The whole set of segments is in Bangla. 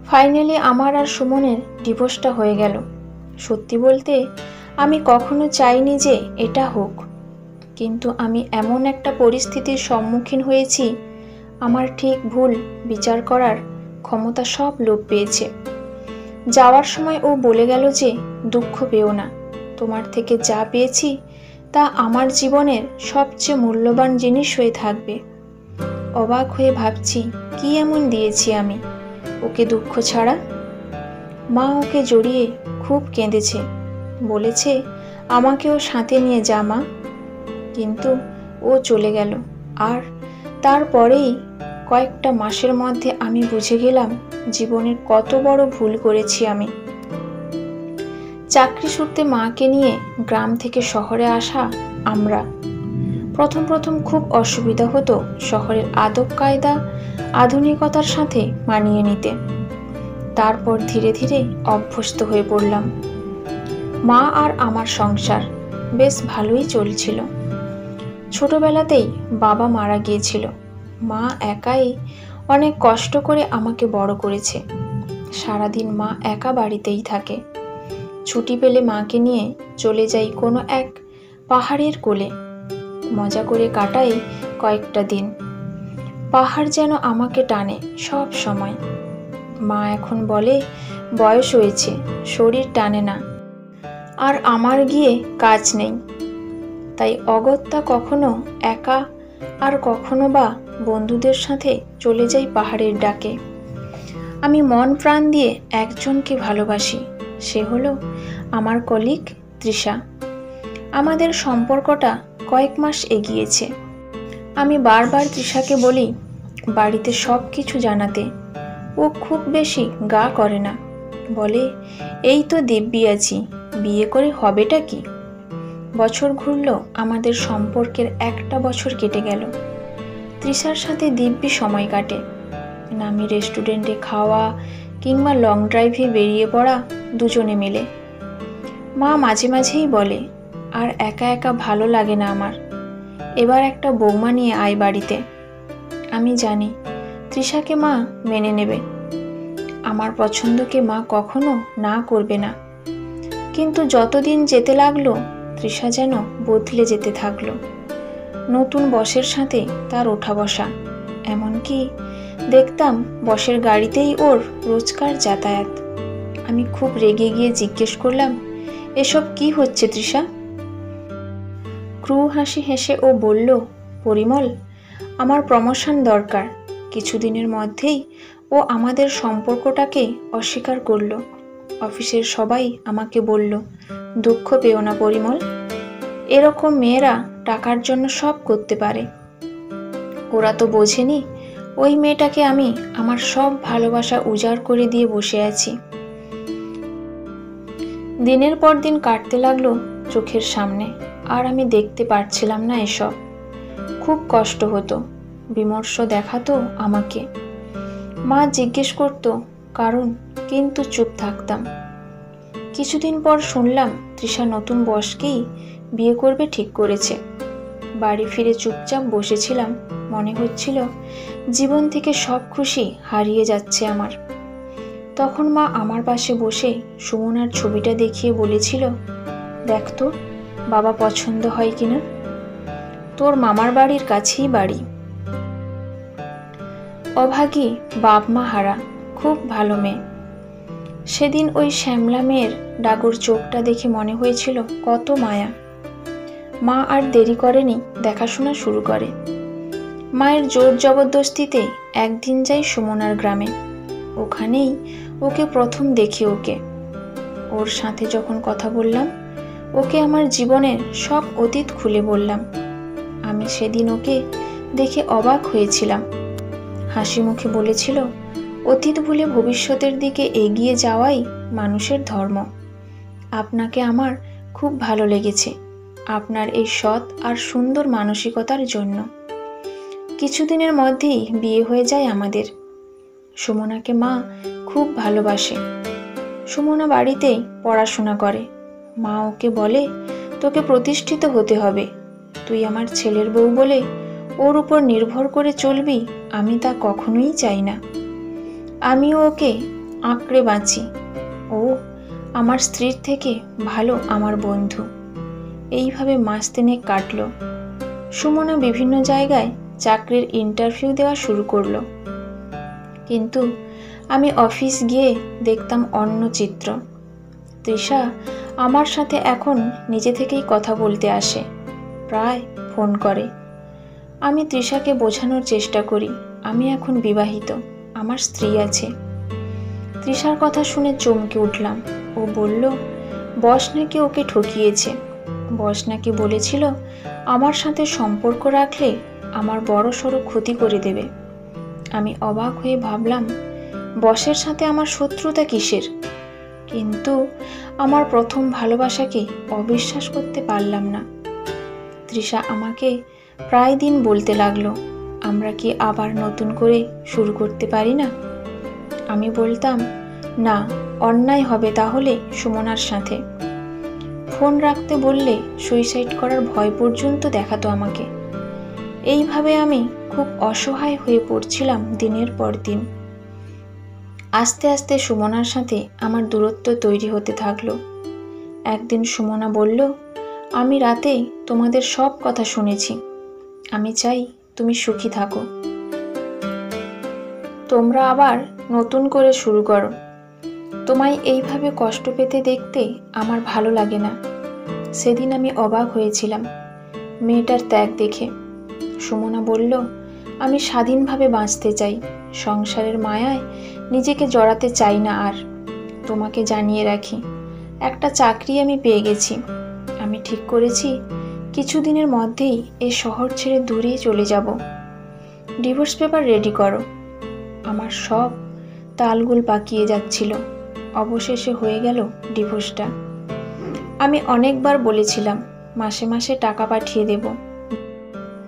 ফাইনালি আমার আর সুমনের ডিভোর্সটা হয়ে গেল। সত্যি বলতে আমি কখনো চাইনি যে এটা হোক, কিন্তু আমি এমন একটা পরিস্থিতির সম্মুখীন হয়েছি, আমার ঠিক ভুল বিচার করার ক্ষমতা সব লোপ পেয়েছে। যাওয়ার সময় ও বলে গেল যে দুঃখ পেও না, তোমার থেকে যা পেয়েছি তা আমার জীবনের সবচেয়ে মূল্যবান জিনিস হয়ে থাকবে। অবাক হয়ে ভাবছি কি এমন দিয়েছি আমি ওকে দুঃখ ছাড়া। মা ওকে জড়িয়ে খুব কেঁদেছে, বলেছে আমাকেও সাথে নিয়ে যা মা। কিন্তু ও চলে গেল, আর তারপরেই কয়েকটা মাসের মধ্যে আমি বুঝে গেলাম জীবনের কত বড় ভুল করেছি আমি। চাকরি সূত্রে মাকে নিয়ে গ্রাম থেকে শহরে আসা আমরা। প্রথম প্রথম খুব অসুবিধা হতো শহরের আদব কায়দা আধুনিকতার সাথে মানিয়ে নিতে। তারপর ধীরে ধীরে অভ্যস্ত হয়ে পড়লাম। মা আর আমার সংসার বেশ ভালোই চলছিল। ছোটবেলাতেই বাবা মারা গিয়েছিল। মা একাই অনেক কষ্ট করে আমাকে বড় করেছে। সারাদিন মা একা বাড়িতেই থাকে। ছুটি পেলে মাকে নিয়ে চলে যাই কোনো এক পাহাড়ের কোলে। মজা করে কাটাই কয়েকটা দিন। পাহাড় যেন আমাকে টানে সব সময়। মা এখন বলে বয়স হয়েছে, শরীর টানে না, আর আমার গিয়ে কাজ নেই। তাই অগত্যা কখনো একা আর কখনো বা বন্ধুদের সাথে চলে যাই পাহাড়ের ডাকে। আমি মন প্রাণ দিয়ে একজনকে ভালোবাসি, সে হলো আমার কলিগ তৃষা। আমাদের সম্পর্কটা কয়েক মাস এগিয়েছে। আমি বারবার তৃষাকে বলি বাড়িতে সব কিছু জানাতে। ও খুব বেশি গা করে না, বলে এই তো দিব্যি আছি, বিয়ে করে হবেটা কি। বছর ঘুরল, আমাদের সম্পর্কের একটা বছর কেটে গেল। তৃষার সাথে দিব্যি সময় কাটে। নামি রেস্টুরেন্টে খাওয়া কিংবা লং ড্রাইভে বেরিয়ে পড়া দুজনে মিলে। মা মাঝে মাঝেই বলে আর একা একা ভালো লাগে না আমার, এবার একটা বৌমা নিয়ে আয় বাড়িতে। আমি জানি তৃষাকে মা মেনে নেবে, আমার পছন্দকে মা কখনো না করবে না। কিন্তু যতদিন যেতে লাগলো তৃষা যেন বদলে যেতে থাকলো। নতুন বসের সাথে তার ওঠা বসা, এমনকি দেখতাম বসের গাড়িতেই ওর রোজকার যাতায়াত। আমি খুব রেগে গিয়ে জিজ্ঞেস করলাম, এসব কি হচ্ছে তৃষা? ক্রু হাসি হেসে ও বলল, পরিমল, আমার প্রমোশন দরকার। কিছুদিনের মধ্যেই ও আমাদের সম্পর্কটাকে অস্বীকার করলো। অফিসের সবাই আমাকে বলল, দুঃখ পেও না পরিমল, এরকম মেয়েরা টাকার জন্য সব করতে পারে। ওরা তো বোঝেনি ওই মেয়েটাকে আমি আমার সব ভালোবাসা উজাড় করে দিয়ে বসে আছি। দিনের পর দিন কাটতে লাগলো চোখের সামনে, আর আমি দেখতে পারছিলাম না এসব। খুব কষ্ট হতো, বিমর্ষ দেখাতো আমাকে। মা জিজ্ঞেস করতো কারণ, কিন্তু চুপ থাকতাম। কিছুদিন পর শুনলাম তৃষা নতুন বসকেই বিয়ে করবে ঠিক করেছে। বাড়ি ফিরে চুপচাপ বসেছিলাম, মনে হচ্ছিল জীবন থেকে সব খুশি হারিয়ে যাচ্ছে আমার। তখন মা আমার পাশে বসে সুমনার ছবিটা দেখিয়ে বলেছিল, দেখ তো বাবা পছন্দ হয় কিনা, তোর মামার বাড়ির কাছেই বাড়ি। অভাগী বাপ মা হারা, খুব ভালো মেয়ে। সেদিন ওই শ্যামলা মেয়ের ডাগর চোখটা দেখে মনে হয়েছিল কত মায়া। মা আর দেরি করেনি, দেখাশোনা শুরু করে। মায়ের জোর জবরদস্তিতে একদিন যাই সুমনার গ্রামে। ওখানেই ওকে প্রথম দেখি। ওর সাথে যখন কথা বললাম, ওকে আমার জীবনের সব অতীত খুলে বললাম। আমি সেদিন ওকে দেখে অবাক হয়েছিলাম। হাসি মুখে বলেছিল, অতীত ভুলে ভবিষ্যতের দিকে এগিয়ে যাওয়াই মানুষের ধর্ম। আপনাকে আমার খুব ভালো লেগেছে, আপনার এই সৎ আর সুন্দর মানসিকতার জন্য। কিছুদিনের মধ্যেই বিয়ে হয়ে যায় আমাদের। সুমনাকে মা খুব ভালোবাসে। সুমনা বাড়িতেই পড়াশোনা করে। মা ওকে বলে, তোকে প্রতিষ্ঠিত হতে হবে। তুই আমার ছেলের বউ বলে ওর উপর নির্ভর করে চলবি, আমি তা কখনোই চাই না। আমিও ওকে আঁকড়ে বাঁচি। ও আমার স্ত্রীর থেকে ভালো আমার বন্ধু। এইভাবে মাস তিনেক কাটল। সুমনা বিভিন্ন জায়গায় চাকরির ইন্টারভিউ দেওয়া শুরু করলো, কিন্তু আমি অফিস গিয়ে দেখতাম অন্য চিত্র। তৃষা আমার সাথে এখন নিজে থেকেই কথা বলতে আসে, প্রায় ফোন করে। আমি তৃষাকে বোঝানোর চেষ্টা করি আমি এখন বিবাহিত, আমার স্ত্রী আছে। তৃষার কথা শুনে চমকে উঠলাম। ও বলল বস নাকি ওকে ঠকিয়েছে। বস নাকি বলেছিল আমার সাথে সম্পর্ক রাখলে আমার বড় সড়ো ক্ষতি করে দেবে। আমি অবাক হয়ে ভাবলাম বসের সাথে আমার শত্রুতা কিসের, কিন্তু আমার প্রথম ভালোবাসাকে অবিশ্বাস করতে পারলাম না। তৃষা আমাকে প্রায় দিন বলতে লাগলো, আমরা কি আবার নতুন করে শুরু করতে পারি না? আমি বলতাম না, অন্যায় হবে তাহলে সুমনার সাথে। ফোন রাখতে বললে সুইসাইড করার ভয় পর্যন্ত দেখাতো আমাকে। এইভাবে আমি খুব অসহায় হয়ে পড়ছিলাম দিনের পর দিন। আস্তে আস্তে সুমনার সাথে আমার দূরত্ব তৈরি হতে থাকলো। একদিন সুমনা বলল, আমি রাতে তোমাদের সব কথা শুনেছি, আমি চাই তুমি সুখী থাকো, তোমরা আবার নতুন করে শুরু করো। তোমায় এইভাবে কষ্ট পেতে দেখতে আমার ভালো লাগে না। সেদিন আমি অবাক হয়েছিলাম মেয়েটার ত্যাগ দেখে। সুমনা বলল, আমি স্বাধীনভাবে বাঁচতে চাই, সংসারের মায়ায় নিজেকে জড়াতে চাই না আর। তোমাকে জানিয়ে রাখি, একটা চাকরি আমি পেয়ে গেছি। আমি ঠিক করেছি কিছুদিনের মধ্যেই এই শহর ছেড়ে দূরে চলে যাব। ডিভোর্স পেপার রেডি করো। আমার সব তালগোল পাকিয়ে যাচ্ছিল। অবশেষে হয়ে গেল ডিভোর্সটা। আমি অনেকবার বলেছিলাম মাসে মাসে টাকা পাঠিয়ে দেব,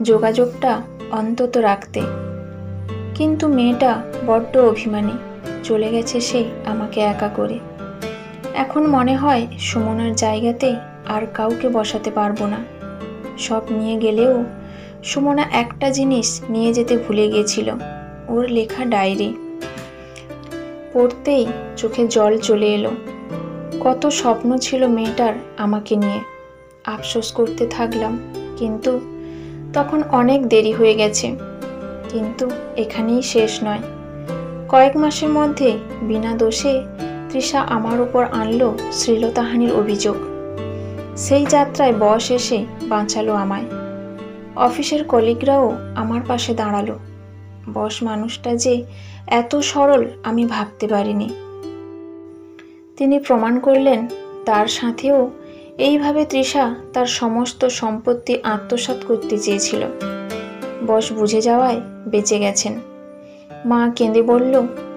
যোগাযোগটা অন্তত রাখতে, কিন্তু মেয়েটা বড্ড অভিমানী, চলে গেছে সে আমাকে একা করে। এখন মনে হয় সুমনার জায়গাতেই আর কাউকে বসাতে পারবো না। সব নিয়ে গেলেও সুমনা একটা জিনিস নিয়ে যেতে ভুলে গিয়েছিল, ওর লেখা ডায়েরি। পড়তেই চোখে জল চলে এলো। কত স্বপ্ন ছিল মেয়েটার আমাকে নিয়ে। আফসোস করতে থাকলাম, কিন্তু তখন অনেক দেরি হয়ে গেছে। কিন্তু এখানেই শেষ নয়। কয়েক মাসের মধ্যে বিনা দোষে তৃষা আমার উপর আনলো শ্লীলতাহানির অভিযোগ। সেই যাত্রায় বস এসে বাঁচালো আমায়। অফিসের কলিগরাও আমার পাশে দাঁড়ালো। বস মানুষটা যে এত সরল আমি ভাবতে পারিনি। তিনি প্রমাণ করলেন তার সাথেও এইভাবে তৃষা তার সমস্ত সম্পত্তি আত্মসাৎ করতে চেয়েছিল। বস বুঝে যাওয়ায় বেঁচে গেছেন। মা কেঁদে বলল,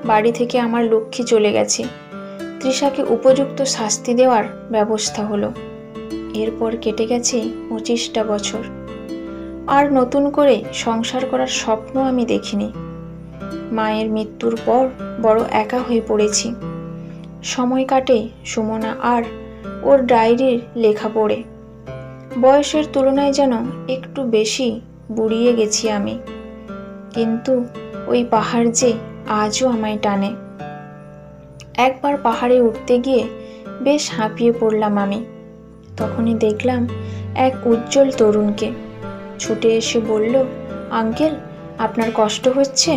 বাড়ি থেকে আমার লক্ষ্মী চলে গেছে, তৃষাকে উপযুক্ত শাস্তি দেওয়ার ব্যবস্থা হলো। এরপর কেটে গেছে 25টা বছর। আর নতুন করে সংসার করার স্বপ্ন আমি দেখিনি। মায়ের মৃত্যুর পর বড় একা হয়ে পড়েছি। সময় কাটে সুমনা আর ওর ডায়েরির লেখা পড়ে। বয়সের তুলনায় যেন একটু বেশি বুড়িয়ে গেছি আমি, কিন্তু ওই পাহাড় যে আজও আমায় টানে। একবার পাহাড়ে উঠতে গিয়ে বেশ হাঁপিয়ে পড়লাম আমি। তখনই দেখলাম এক উজ্জ্বল তরুণকে। ছুটে এসে বলল, আঙ্কেল, আপনার কষ্ট হচ্ছে?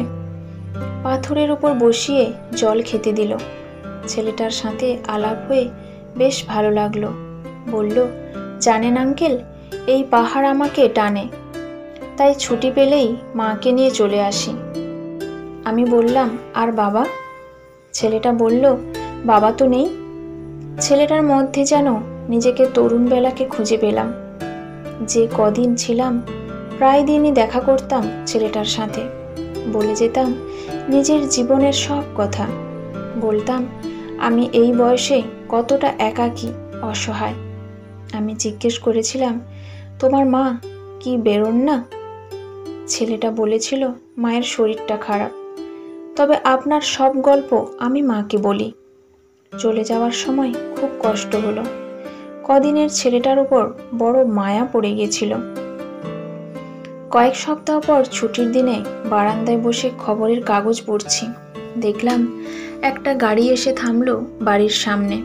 পাথরের উপর বসিয়ে জল খেতে দিল। ছেলেটার সাথে আলাপ হয়ে বেশ ভালো লাগলো। বলল, জানেন আঙ্কেল, এই পাহাড় আমাকে টানে, তাই ছুটি পেলেই মাকে নিয়ে চলে আসি। আমি বললাম, আর বাবা? ছেলেটা বলল, বাবা তো নেই। ছেলেটার মধ্যে যেন নিজেকে তরুণ বেলাকে খুঁজে পেলাম। যে কদিন ছিলাম প্রায় দিনই দেখা করতাম ছেলেটার সাথে। বলে যেতাম নিজের জীবনের সব কথা। বলতাম আমি এই বয়সে কতটা একাকী, অসহায়। আমি জিজ্ঞেস করেছিলাম, তোমার মা কি বেরোন না? ছেলেটা বলেছিল, মায়ের শরীরটা খারাপ, তবে আপনার সব গল্প আমি মাকে বলি। চলে যাওয়ার সময় খুব কষ্ট হলো। কদিনের ছেলেটার উপর বড় মায়া পড়ে গিয়েছিল। কয়েক সপ্তাহ পর ছুটির দিনে বারান্দায় বসে খবরের কাগজ পড়ছি। দেখলাম একটা গাড়ি এসে থামলো বাড়ির সামনে।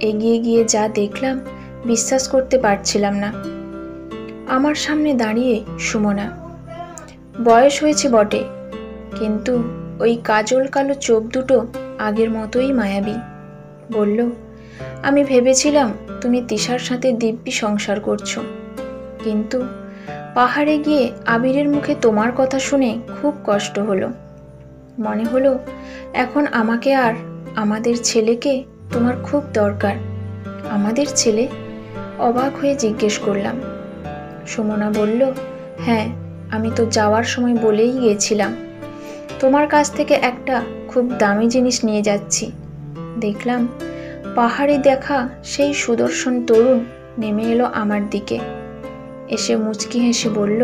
এগিয়ে গিয়ে যা দেখলাম বিশ্বাস করতে পারছিলাম না। আমার সামনে দাঁড়িয়ে সুমনা। বয়স হয়েছে বটে, কিন্তু ওই কাজল কালো চোখ দুটো আগের মতোই মায়াবী। বলল, আমি ভেবেছিলাম তুমি তিশার সাথে দিব্যি সংসার করছো, কিন্তু পাহাড়ে গিয়ে আবিরের মুখে তোমার কথা শুনে খুব কষ্ট হলো। মনে হলো এখন আমাকে আর আমাদের ছেলেকে তোমার খুব দরকার। আমাদের ছেলে? অবাক হয়ে জিজ্ঞেস করলাম। সুমনা বলল, হ্যাঁ, আমি তো যাওয়ার সময় বলেই গিয়েছিলাম তোমার কাছ থেকে একটা খুব দামি জিনিস নিয়ে যাচ্ছি। দেখলাম পাহাড়ে দেখা সেই সুদর্শন তরুণ নেমে এলো আমার দিকে। এসে মুচকি হেসে বলল,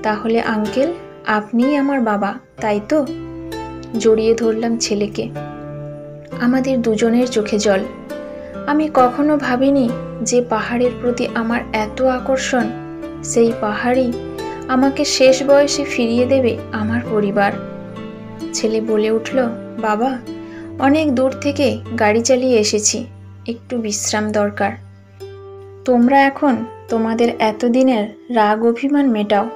তাহলে আঙ্কেল আপনিই আমার বাবা, তাই তো? জড়িয়ে ধরলাম ছেলেকে। আমাদের দুজনের চোখে জল। আমি কখনো ভাবিনি যে পাহাড়ের প্রতি আমার এত আকর্ষণ, সেই পাহাড়ই আমাকে শেষ বয়সে ফিরিয়ে দেবে আমার পরিবার। ছেলে বলে উঠল, বাবা, অনেক দূর থেকে গাড়ি চালিয়ে এসেছি, একটু বিশ্রাম দরকার। তোমরা এখন তোমাদের এতদিনের রাগ অভিমান মেটাও।